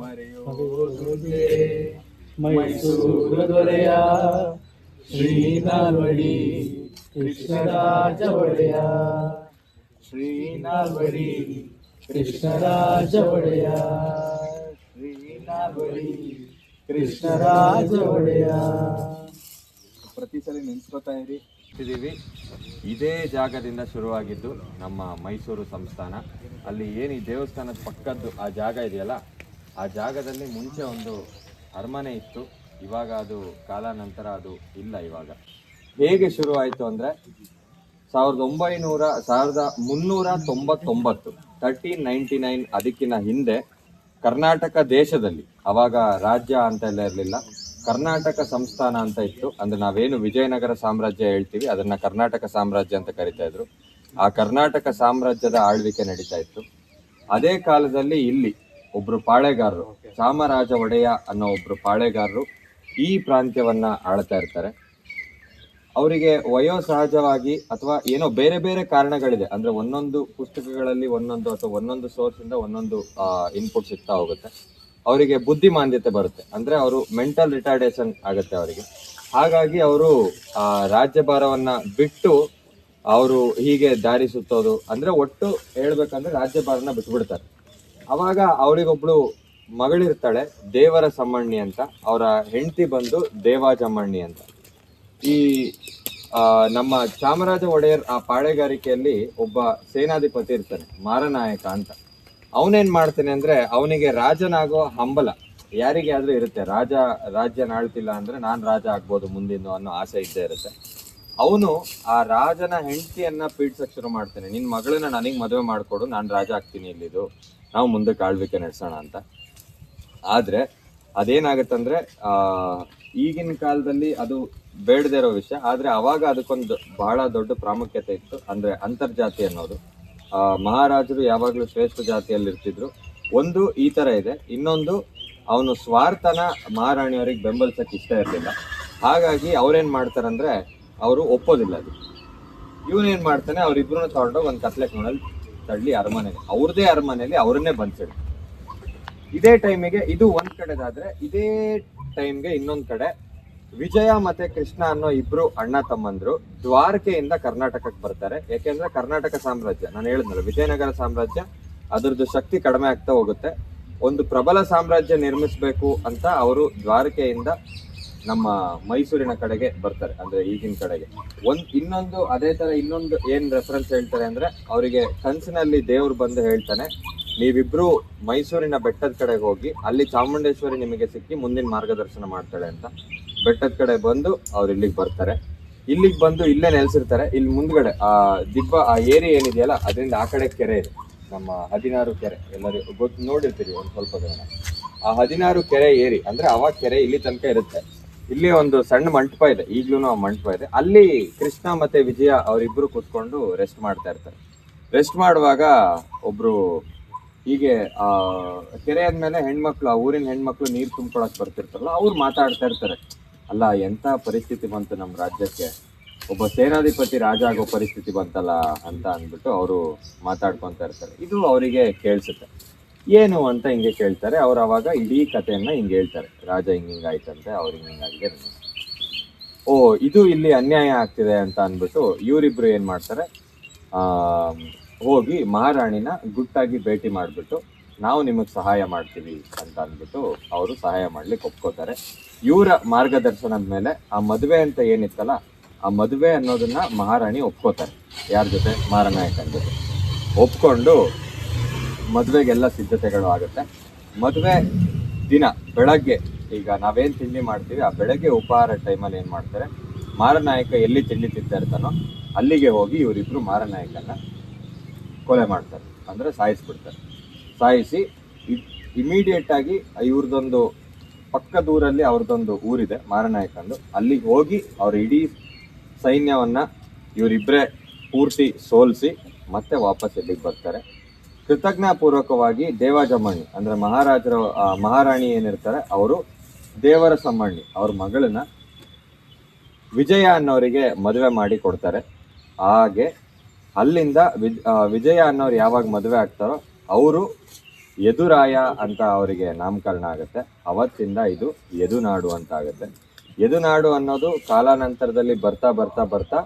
ಮರೆಯೋದೆ ಮೈಸೂರು ದೊರೆಯ ಶ್ರೀ ನಾಲ್ವಡಿ ಕೃಷ್ಣರಾಜ ಒಡೆಯ, ಶ್ರೀ ನಾಲ್ವಡಿ ಕೃಷ್ಣರಾಜ ಒಡೆಯ, ಶ್ರೀ ನಾಲ್ವಡಿ ಕೃಷ್ಣರಾಜ ಒಡೆಯ. ಪ್ರತಿ ಸಲ ನೆನೆಸ್ಕೊತಾ ಇದ್ದೀವಿ. ಇದೇ ಜಾಗದಿಂದ ಶುರುವಾಗಿದ್ದು ನಮ್ಮ ಮೈಸೂರು ಸಂಸ್ಥಾನ. ಅಲ್ಲಿ ಏನು ಈ ದೇವಸ್ಥಾನದ ಪಕ್ಕದ್ದು ಆ ಜಾಗ ಇದೆಯಲ್ಲ, ಆ ಜಾಗದಲ್ಲಿ ಮುಂಚೆ ಒಂದು ಅರಮನೆ ಇತ್ತು. ಇವಾಗ ಅದು ಕಾಲಾನಂತರ ಅದು ಇಲ್ಲ. ಇವಾಗ ಹೇಗೆ ಶುರುವಾಯಿತು ಅಂದರೆ 1399 1399 ಅದಕ್ಕಿಂತ ಹಿಂದೆ ಕರ್ನಾಟಕ ದೇಶದಲ್ಲಿ, ಅವಾಗ ರಾಜ್ಯ ಅಂತ ಎಲ್ಲ ಇರಲಿಲ್ಲ, ಕರ್ನಾಟಕ ಸಂಸ್ಥಾನ ಅಂತ ಇತ್ತು. ಅಂದ್ರೆ ನಾವೇನು ವಿಜಯನಗರ ಸಾಮ್ರಾಜ್ಯ ಹೇಳ್ತೀವಿ ಅದನ್ನ ಕರ್ನಾಟಕ ಸಾಮ್ರಾಜ್ಯ ಅಂತ ಕರಿತಾ ಇದ್ರು. ಆ ಕರ್ನಾಟಕ ಸಾಮ್ರಾಜ್ಯದ ಆಳ್ವಿಕೆ ನಡೀತಾ ಇತ್ತು. ಅದೇ ಕಾಲದಲ್ಲಿ ಇಲ್ಲಿ ಒಬ್ರು ಪಾಳೆಗಾರರು, ಚಾಮರಾಜ ಒಡೆಯ ಅನ್ನೋ ಒಬ್ರು ಪಾಳೆಗಾರರು ಈ ಪ್ರಾಂತ್ಯವನ್ನ ಆಳ್ತಾ ಇರ್ತಾರೆ. ಅವರಿಗೆ ವಯೋಸಹಜವಾಗಿ ಅಥವಾ ಏನೋ ಬೇರೆ ಬೇರೆ ಕಾರಣಗಳಿದೆ. ಅಂದ್ರೆ ಒಂದೊಂದು ಪುಸ್ತಕಗಳಲ್ಲಿ ಒಂದೊಂದು ಅಥವಾ ಒಂದೊಂದು ಸೋರ್ಸ್ ಇಂದ ಒಂದೊಂದು ಇನ್ಪುಟ್ ಸಿಗ್ತಾ ಹೋಗುತ್ತೆ. ಅವರಿಗೆ ಬುದ್ಧಿಮಾಂದ್ಯತೆ ಬರುತ್ತೆ, ಅಂದ್ರೆ ಅವರು ಮೆಂಟಲ್ ರಿಟಾರ್ಡೇಷನ್ ಆಗುತ್ತೆ ಅವರಿಗೆ. ಹಾಗಾಗಿ ಅವರು ರಾಜ್ಯಭಾರವನ್ನ ಬಿಟ್ಟು ಅವರು ಹೀಗೆ ದಾರಿ ಸುತ್ತೋದು, ಅಂದ್ರೆ ಒಟ್ಟು ಹೇಳ್ಬೇಕಂದ್ರೆ ರಾಜ್ಯಭಾರನ ಬಿಟ್ಬಿಡ್ತಾರೆ. ಅವಾಗ ಅವರಿಗೊಬ್ಳು ಮಗಳಿರ್ತಾಳೆ, ದೇವರ ಸಮ್ಮಣ್ಣಿ ಅಂತ. ಅವರ ಹೆಂಡತಿ ಬಂದು ದೇವಾಜಮ್ಮಣ್ಣಿ ಅಂತ. ಈ ನಮ್ಮ ಚಾಮರಾಜ ಒಡೆಯರ್ ಆ ಪಾಳೆಗಾರಿಕೆಯಲ್ಲಿ ಒಬ್ಬ ಸೇನಾಧಿಪತಿ ಇರ್ತಾನೆ, ಮಾರನಾಯಕ ಅಂತ. ಅವನೇನ್ ಮಾಡ್ತಾನೆ ಅಂದ್ರೆ, ಅವನಿಗೆ ರಾಜನಾಗೋ ಹಂಬಲ ಯಾರಿಗೆ ಆದ್ರೂ ಇರುತ್ತೆ. ರಾಜ್ಯನ ಆಳ್ತಿಲ್ಲ ಅಂದ್ರೆ ನಾನ್ ರಾಜ ಆಗ್ಬೋದು ಮುಂದಿನ ಅನ್ನೋ ಆಸೆ ಇದ್ದೇ ಇರುತ್ತೆ. ಅವನು ಆ ರಾಜನ ಹೆಂಡತಿಯನ್ನ ಪೀಡ್ಸಕ್ ಶುರು ಮಾಡ್ತಾನೆ. ನಿನ್ ಮಗಳನ್ನ ನನಗ್ ಮದುವೆ ಮಾಡ್ಕೊಡು, ನಾನ್ ರಾಜ ಆಗ್ತೀನಿ, ಇಲ್ಲಿದು ನಾವು ಮುಂದಕ್ಕೆ ಆಳ್ವಿಕೆ ನಡೆಸೋಣ ಅಂತ. ಆದ್ರೆ ಅದೇನಾಗತ್ತಂದ್ರೆ ಈಗಿನ ಕಾಲದಲ್ಲಿ ಅದು ಬೇಡದೇ ಇರೋ ವಿಷಯ. ಆದ್ರೆ ಅವಾಗ ಅದಕ್ಕೊಂದು ಬಹಳ ದೊಡ್ಡ ಪ್ರಾಮುಖ್ಯತೆ ಇತ್ತು. ಅಂದ್ರೆ ಅಂತರ್ಜಾತಿ ಅನ್ನೋದು. ಮಹಾರಾಜರು ಯಾವಾಗ್ಲೂ ಶ್ರೇಷ್ಠ ಜಾತಿಯಲ್ಲಿ ಇರ್ತಿದ್ರು. ಒಂದು ಈ ತರ ಇದೆ, ಇನ್ನೊಂದು ಅವನು ಸ್ವಾರ್ಥನ ಮಹಾರಾಣಿಯವರಿಗೆ ಬೆಂಬಲಿಸಕ್ ಇಷ್ಟ ಇರ್ಲಿಲ್ಲ. ಹಾಗಾಗಿ ಅವ್ರೇನ್ ಮಾಡ್ತಾರಂದ್ರೆ ಅವರು ಒಪ್ಪೋದಿಲ್ಲ ಅದು. ಇವನೇನ್ ಮಾಡ್ತಾನೆ, ಅವ್ರಿಬ್ರು ತಗೊಂಡೋಗಿ ಒಂದು ಕತ್ಲೆ ಕೋಣಲ್ಲಿ ತಳ್ಳಿ ಅರಮನೆಗೆ, ಅವ್ರದೇ ಅರಮನೆಯಲ್ಲಿ ಅವ್ರನ್ನೇ ಬಂದ್ಸಿಡ್. ಇದೇ ಟೈಮಿಗೆ ಇದು ಒಂದ್ ಕಡೆದಾದ್ರೆ, ಇದೇ ಟೈಮ್ಗೆ ಇನ್ನೊಂದ್ ಕಡೆ ವಿಜಯ ಮತ್ತೆ ಕೃಷ್ಣ ಅನ್ನೋ ಇಬ್ರು ಅಣ್ಣ ತಮ್ಮಂದ್ರು ದ್ವಾರಕೆಯಿಂದ ಕರ್ನಾಟಕಕ್ಕೆ ಬರ್ತಾರೆ. ಯಾಕೆಂದ್ರೆ ಕರ್ನಾಟಕ ಸಾಮ್ರಾಜ್ಯ, ನಾನು ಹೇಳಿದ್ನಲ್ಲ ವಿಜಯನಗರ ಸಾಮ್ರಾಜ್ಯ, ಅದ್ರದ್ದು ಶಕ್ತಿ ಕಡಿಮೆ ಆಗ್ತಾ ಹೋಗುತ್ತೆ. ಒಂದು ಪ್ರಬಲ ಸಾಮ್ರಾಜ್ಯ ನಿರ್ಮಿಸ್ಬೇಕು ಅಂತ ಅವರು ದ್ವಾರಕೆಯಿಂದ ನಮ್ಮ ಮೈಸೂರಿನ ಕಡೆಗೆ ಬರ್ತಾರೆ, ಅಂದ್ರೆ ಈಗಿನ ಕಡೆಗೆ. ಇನ್ನೊಂದು ಅದೇ ತರ ಇನ್ನೊಂದು ಏನ್ ರೆಫರೆನ್ಸ್ ಹೇಳ್ತಾರೆ ಅಂದ್ರೆ, ಅವರಿಗೆ ಕನಸಿನಲ್ಲಿ ದೇವ್ರು ಬಂದು ಹೇಳ್ತಾನೆ, ನೀವಿಬ್ರು ಮೈಸೂರಿನ ಬೆಟ್ಟದ ಕಡೆಗೆ ಹೋಗಿ, ಅಲ್ಲಿ ಚಾಮುಂಡೇಶ್ವರಿ ನಿಮಗೆ ಸಿಕ್ಕಿ ಮುಂದಿನ ಮಾರ್ಗದರ್ಶನ ಮಾಡ್ತಾಳೆ ಅಂತ. ಬೆಟ್ಟದ ಕಡೆ ಬಂದು ಅವ್ರು ಇಲ್ಲಿಗೆ ಬರ್ತಾರೆ. ಇಲ್ಲಿಗೆ ಬಂದು ಇಲ್ಲೇ ನೆಲೆಸಿರ್ತಾರೆ. ಇಲ್ಲಿ ಮುಂದ್ಗಡೆ ಆ ದಿಬ್ಬ, ಆ ಏರಿ ಏನಿದೆಯಲ್ಲ, ಅದರಿಂದ ಆ ಕಡೆ ಕೆರೆ ಇದೆ, ನಮ್ಮ 16 ಕೆರೆ, ಎಲ್ಲರಿಗೂ ಗೊತ್ತು, ನೋಡಿರ್ತೀರಿ ಒಂದು ಸ್ವಲ್ಪ ಜನ. ಆ 16 ಕೆರೆ ಏರಿ ಅಂದ್ರೆ ಅವಾಗ ಕೆರೆ ಇಲ್ಲಿ ತನಕ ಇರುತ್ತೆ. ಇಲ್ಲಿ ಒಂದು ಸಣ್ಣ ಮಂಟಪ ಇದೆ, ಈಗ್ಲೂ ಆ ಮಂಟಪ ಇದೆ. ಅಲ್ಲಿ ಕೃಷ್ಣ ಮತ್ತೆ ವಿಜಯ ಅವರಿಬ್ರು ಕೂತ್ಕೊಂಡು ರೆಸ್ಟ್ ಮಾಡ್ತಾ ಇರ್ತಾರೆ. ರೆಸ್ಟ್ ಮಾಡುವಾಗ ಒಬ್ರು ಹೀಗೆ ಕೆರೆ ಆದ್ಮೇಲೆ ಹೆಣ್ಮಕ್ಳು, ಆ ಊರಿನ ಹೆಣ್ಮಕ್ಳು ನೀರು ತುಂಬ್ಕೊಳಕ್ ಬರ್ತಿರ್ತಾರಲ್ಲ, ಅವ್ರು ಮಾತಾಡ್ತಾ ಇರ್ತಾರೆ, ಅಲ್ಲ ಎಂತ ಪರಿಸ್ಥಿತಿ ಬಂತು ನಮ್ಮ ರಾಜ್ಯಕ್ಕೆ, ಒಬ್ಬ ಸೇನಾಧಿಪತಿ ರಾಜ ಆಗೋ ಪರಿಸ್ಥಿತಿ ಬಂತಲ್ಲ ಅಂತ ಅಂದ್ಬಿಟ್ಟು ಅವರು ಮಾತಾಡ್ಕೊಂತ ಇರ್ತಾರೆ. ಇದು ಅವರಿಗೆ ಕೇಳಿಸುತ್ತೆ. ಏನು ಅಂತ ಹಿಂಗೆ ಕೇಳ್ತಾರೆ. ಅವ್ರು ಅವಾಗ ಇಡೀ ಕಥೆಯನ್ನ ಹಿಂಗೆ ಹೇಳ್ತಾರೆ, ರಾಜ ಹಿಂಗಾಯ್ತಂತೆ, ಅವ್ರು ಹಿಂಗಾಗಿದೆ, ಓ ಇದು ಇಲ್ಲಿ ಅನ್ಯಾಯ ಆಗ್ತಿದೆ ಅಂತ ಅಂದ್ಬಿಟ್ಟು ಇವರಿಬ್ರು ಏನ್ ಮಾಡ್ತಾರೆ, ಹೋಗಿ ಮಹಾರಾಣಿನ ಗುಟ್ಟಾಗಿ ಭೇಟಿ ಮಾಡಿಬಿಟ್ಟು ನಾವು ನಿಮಗೆ ಸಹಾಯ ಮಾಡ್ತೀವಿ ಅಂತ ಅಂದ್ಬಿಟ್ಟು ಅವರು ಸಹಾಯ ಮಾಡ್ಲಿಕ್ಕೆ ಒಪ್ಕೋತಾರೆ. ಇವರ ಮಾರ್ಗದರ್ಶನದ ಮೇಲೆ ಆ ಮದುವೆ ಅಂತ ಏನಿತ್ತಲ್ಲ, ಆ ಮದುವೆ ಅನ್ನೋದನ್ನ ಮಹಾರಾಣಿ ಒಪ್ಕೋತಾರೆ. ಯಾರ ಜೊತೆ? ಮಾರನಾಯಕನ ಜೊತೆ ಒಪ್ಕೊಂಡು ಮದುವೆಗೆಲ್ಲ ಸಿದ್ಧತೆಗಳು ಆಗುತ್ತೆ. ಮದುವೆ ದಿನ ಬೆಳಗ್ಗೆ, ಈಗ ನಾವೇನು ತಿಂಡಿ ಮಾಡ್ತೀವಿ, ಆ ಬೆಳಗ್ಗೆ ಉಪಹಾರ ಟೈಮಲ್ಲಿ ಏನು ಮಾಡ್ತಾರೆ, ಮಾರನಾಯಕ ಎಲ್ಲಿ ತಿಂಡಿ ತಿಂತಾ ಇರ್ತಾನೋ ಅಲ್ಲಿಗೆ ಹೋಗಿ ಇವರಿಬ್ರು ಮಾರನಾಯಕನ ಕೊಲೆ ಮಾಡ್ತಾರೆ, ಅಂದ್ರೆ ಸಾಯಿಸ್ಬಿಡ್ತಾರೆ. ಸಾಯಿಸಿ ಇಮಿಡಿಯೇಟ್ ಆಗಿ ಇವ್ರದೊಂದು ಪಕ್ಕದೂರಲ್ಲಿ ಅವ್ರದ್ದೊಂದು ಊರಿದೆ ಮಾರನಾಯಕಂದು, ಅಲ್ಲಿಗೆ ಹೋಗಿ ಅವ್ರ ಇಡೀ ಸೈನ್ಯವನ್ನ ಇವರಿಬ್ಬರೇ ಪೂರ್ತಿ ಸೋಲಿಸಿ ಮತ್ತೆ ವಾಪಸ್ ಇಲ್ಲಿಗೆ ಬರ್ತಾರೆ. ಕೃತಜ್ಞಾಪೂರ್ವಕವಾಗಿ ದೇವಾಜಮ್ಮಣ್ಣಿ ಅಂದ್ರೆ ಮಹಾರಾಣಿ ಏನಿರ್ತಾರೆ ಅವರು ದೇವರ ಸಮ್ಮಣ್ಣಿ ಅವ್ರ ಮಗಳನ್ನ ವಿಜಯ ಅನ್ನೋರಿಗೆ ಮದುವೆ ಮಾಡಿ ಕೊಡ್ತಾರೆ. ಹಾಗೆ ಅಲ್ಲಿಂದ ವಿಜಯ ಅನ್ನೋರು ಯಾವಾಗ ಮದುವೆ ಆಗ್ತಾರೋ ಅವರು ಯದುರಾಯ ಅಂತ ಅವರಿಗೆ ನಾಮಕರಣ ಆಗುತ್ತೆ. ಅವತ್ತಿಂದ ಇದು ಯದುನಾಡು ಅಂತ ಆಗುತ್ತೆ. ಯದುನಾಡು ಅನ್ನೋದು ಕಾಲಾನಂತರದಲ್ಲಿ ಬರ್ತಾ ಬರ್ತಾ ಬರ್ತಾ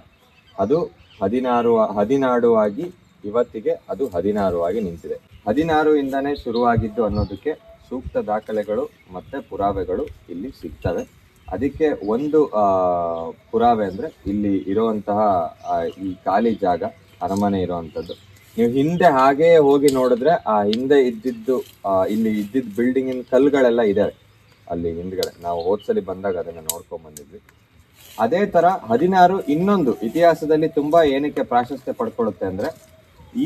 ಅದು 16 ಆಗಿ ಇವತ್ತಿಗೆ ಅದು 16 ಆಗಿ ನಿಂತಿದೆ. 16 ಇಂದಾನೇ ಶುರುವಾಗಿದ್ದು ಅನ್ನೋದಕ್ಕೆ ಸೂಕ್ತ ದಾಖಲೆಗಳು ಮತ್ತೆ ಪುರಾವೆಗಳು ಇಲ್ಲಿ ಸಿಗ್ತವೆ. ಅದಕ್ಕೆ ಒಂದು ಪುರಾವೆ ಅಂದ್ರೆ ಇಲ್ಲಿ ಇರುವಂತಹ ಈ ಖಾಲಿ ಜಾಗ, ಅರಮನೆ ಇರುವಂತದ್ದು. ನೀವು ಹಿಂದೆ ಹಾಗೇ ಹೋಗಿ ನೋಡಿದ್ರೆ ಆ ಹಿಂದೆ ಇದ್ದಿದ್ದು ಇಲ್ಲಿ ಇದ್ದಿದ್ದ ಬಿಲ್ಡಿಂಗಿನ ಕಲ್ಲುಗಳೆಲ್ಲ ಇದಾವೆ ಅಲ್ಲಿ ಹಿಂದ್ಗಡೆ. ನಾವು ಹೋದ್ಸಲಿ ಬಂದಾಗ ಅದನ್ನ ನೋಡ್ಕೊಂಡ್ ಬಂದಿದ್ವಿ. ಅದೇ ತರ 16 ಇನ್ನೊಂದು ಇತಿಹಾಸದಲ್ಲಿ ತುಂಬಾ ಏನಕ್ಕೆ ಪ್ರಾಶಸ್ತ್ಯ ಪಡ್ಕೊಳ್ಳುತ್ತೆ ಅಂದ್ರೆ,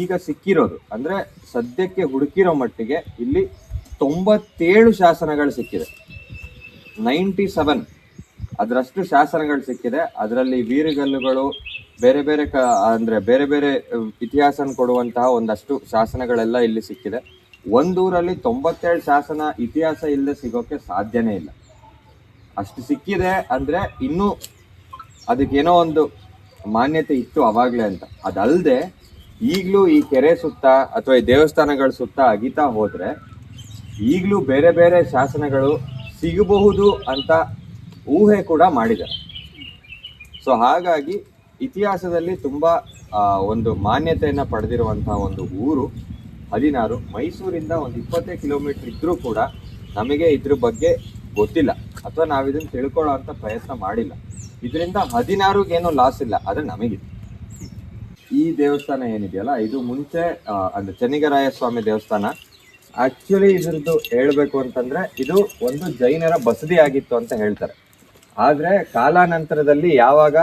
ಈಗ ಸಿಕ್ಕಿರೋದು ಅಂದ್ರೆ ಸದ್ಯಕ್ಕೆ ಹುಡುಕಿರೋ ಮಟ್ಟಿಗೆ ಇಲ್ಲಿ 97 ಶಾಸನಗಳು ಸಿಕ್ಕಿದೆ. 97 ಅದರಷ್ಟು ಶಾಸನಗಳು ಸಿಕ್ಕಿದೆ. ಅದರಲ್ಲಿ ವೀರಗಲ್ಲುಗಳು, ಬೇರೆ ಬೇರೆ ಅಂದ್ರೆ ಬೇರೆ ಬೇರೆ ಇತಿಹಾಸ ಕೊಡುವಂತಹ ಒಂದಷ್ಟು ಶಾಸನಗಳೆಲ್ಲ ಇಲ್ಲಿ ಸಿಕ್ಕಿದೆ. ಒಂದೂರಲ್ಲಿ 97 ಶಾಸನ ಇತಿಹಾಸ ಇಲ್ಲದೆ ಸಿಗೋಕೆ ಸಾಧ್ಯನೇ ಇಲ್ಲ. ಅಷ್ಟು ಸಿಕ್ಕಿದೆ ಅಂದ್ರೆ ಇನ್ನೂ ಅದಕ್ಕೇನೋ ಒಂದು ಮಾನ್ಯತೆ ಇತ್ತು ಅವಾಗ್ಲೇ ಅಂತ. ಅದಲ್ಲದೆ ಈಗಲೂ ಈ ಕೆರೆ ಸುತ್ತ ಅಥವಾ ಈ ದೇವಸ್ಥಾನಗಳ ಸುತ್ತ ಅಗಿತಾ ಹೋದ್ರೆ ಈಗಲೂ ಬೇರೆ ಬೇರೆ ಶಾಸನಗಳು ಸಿಗಬಹುದು ಅಂತ ಊಹೆ ಕೂಡ ಮಾಡಿದ್ದಾರೆ. ಸೊ ಹಾಗಾಗಿ ಇತಿಹಾಸದಲ್ಲಿ ತುಂಬಾ ಒಂದು ಮಾನ್ಯತೆಯನ್ನ ಪಡೆದಿರುವಂತಹ ಒಂದು ಊರು 16. ಮೈಸೂರಿಂದ ಒಂದು 20 ಕಿಲೋಮೀಟರ್ ಇದ್ರೂ ಕೂಡ ನಮಗೆ ಇದ್ರ ಬಗ್ಗೆ ಗೊತ್ತಿಲ್ಲ ಅಥವಾ ನಾವಿದನ್ನ ತಿಳ್ಕೊಳ್ಳೋ ಅಂತ ಪ್ರಯತ್ನ ಮಾಡಿಲ್ಲ. ಇದರಿಂದ 16 ಲಾಸ್ ಇಲ್ಲ, ಆದ್ರೆ ನಮಗಿದೆ. ಈ ದೇವಸ್ಥಾನ ಏನಿದೆಯಲ್ಲ, ಇದು ಮುಂಚೆ ಅಂದ್ರೆ ಚೆನ್ನಿಗರಾಯ ಸ್ವಾಮಿ ದೇವಸ್ಥಾನ. ಆಕ್ಚುಲಿ ಇದ್ರದ್ದು ಹೇಳ್ಬೇಕು ಅಂತಂದ್ರೆ ಇದು ಒಂದು ಜೈನರ ಬಸದಿ ಆಗಿತ್ತು ಅಂತ ಹೇಳ್ತಾರೆ. ಆದ್ರೆ ಕಾಲಾನಂತರದಲ್ಲಿ ಯಾವಾಗ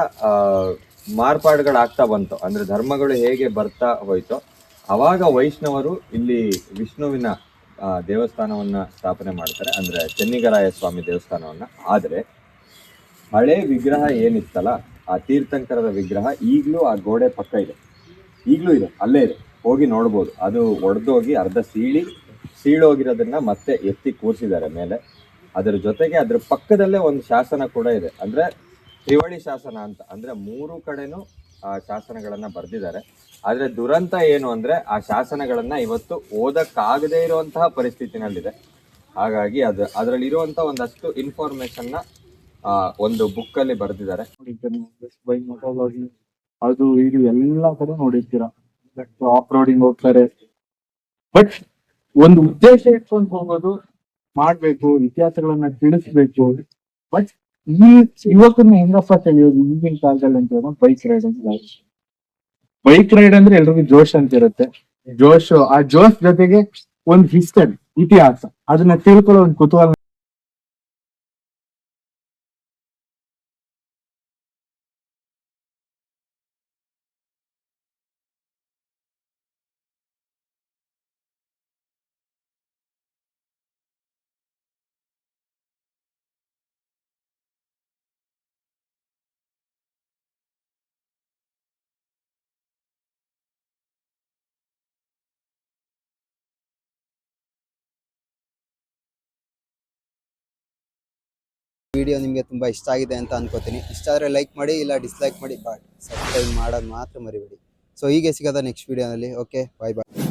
ಮಾರ್ಪಾಡುಗಳಾಗ್ತಾ ಬಂತು, ಅಂದ್ರೆ ಧರ್ಮಗಳು ಹೇಗೆ ಬರ್ತಾ ಹೋಯ್ತೋ ಅವಾಗ ವೈಷ್ಣವರು ಇಲ್ಲಿ ವಿಷ್ಣುವಿನ ದೇವಸ್ಥಾನವನ್ನ ಸ್ಥಾಪನೆ ಮಾಡ್ತಾರೆ, ಅಂದ್ರೆ ಚೆನ್ನಿಗರಾಯ ಸ್ವಾಮಿ ದೇವಸ್ಥಾನವನ್ನ. ಆದ್ರೆ ಹಳೆ ವಿಗ್ರಹ ಏನಿತ್ತಲ್ಲ, ಆ ತೀರ್ಥಂಕರದ ವಿಗ್ರಹ ಈಗಲೂ ಆ ಗೋಡೆ ಪಕ್ಕ ಇದೆ, ಈಗಲೂ ಇದೆ, ಅಲ್ಲೇ ಇದೆ, ಹೋಗಿ ನೋಡ್ಬೋದು. ಅದು ಒಡೆದೋಗಿ ಅರ್ಧ ಸೀಳೋಗಿರೋದನ್ನ ಮತ್ತೆ ಎತ್ತಿ ಕೂರಿಸಿದ್ದಾರೆ ಮೇಲೆ. ಅದರ ಜೊತೆಗೆ ಅದ್ರ ಪಕ್ಕದಲ್ಲೇ ಒಂದು ಶಾಸನ ಕೂಡ ಇದೆ, ಅಂದ್ರೆ ತ್ರಿವಳಿ ಶಾಸನ ಅಂತ. ಅಂದ್ರೆ 3 ಕಡೆನೂ ಆ ಶಾಸನಗಳನ್ನ ಬರ್ದಿದ್ದಾರೆ. ಆದ್ರೆ ದುರಂತ ಏನು ಅಂದ್ರೆ ಆ ಶಾಸನಗಳನ್ನ ಇವತ್ತು ಓದಕ್ಕಾಗದೇ ಇರುವಂತಹ ಪರಿಸ್ಥಿತಿನಲ್ಲಿದೆ. ಹಾಗಾಗಿ ಅದರಲ್ಲಿ ಇರುವಂತ ಒಂದಷ್ಟು ಇನ್ಫಾರ್ಮೇಶನ್ ನ ಒಂದು ಬುಕ್ ಅಲ್ಲಿ ಬರ್ದಿದ್ದಾರೆ. ಅದು ಇದು ಎಲ್ಲಾ ಕಡೆ ನೋಡಿರ್ತೀರಾ, ಆಫ್ ರೋಡಿಂಗ್ ಹೋಗ್ತಾರೆ. ಬಟ್ ಒಂದು ಉದ್ದೇಶ ಇಟ್ಕೊಂಡು ಹೋಗೋದು, ಮಾಡ್ಬೇಕು, ಇತಿಹಾಸಗಳನ್ನ ತಿಳಿಸ್ಬೇಕು. ಬಟ್ ಈ ಯುವಕರನ್ನ ಹೆಂಗಪ್ಪ ತಿಳಿಯೋದು ಈಗಿನ ಕಾಲದಲ್ಲಿ ಅಂತ ಬೈಕ್ ರೈಡ್ ಅಂತ. ಬೈಕ್ ರೈಡ್ ಅಂದ್ರೆ ಎಲ್ರಿಗೂ ಜೋಶ್ ಅಂತ ಇರುತ್ತೆ. ಆ ಜೋಶ್ ಜೊತೆಗೆ ಒಂದು ಹಿಸ್ಟರಿ, ಇತಿಹಾಸ, ಅದನ್ನ ತಿಳ್ಕೊಳ್ಳೋ ಒಂದು ಕುತೂಹಲ. ವಿಡಿಯೋ ನಿಮಗೆ ತುಂಬ ಇಷ್ಟ ಆಗಿದೆ ಅಂತ ಅನ್ಕೋತೀನಿ. ಇಷ್ಟ ಆದರೆ ಲೈಕ್ ಮಾಡಿ, ಇಲ್ಲ ಡಿಸ್ಲೈಕ್ ಮಾಡಿ, ಬಟ್ ಸಬ್ಸ್ಕ್ರೈಬ್ ಮಾಡೋದು ಮಾತ್ರ ಮರಿಬೇಡಿ. ಸೊ ಹೀಗೆ ಸಿಗೋದ ನೆಕ್ಸ್ಟ್ ವಿಡಿಯೋನಲ್ಲಿ. ಓಕೆ, ಬಾಯ್ ಬಾಯ್.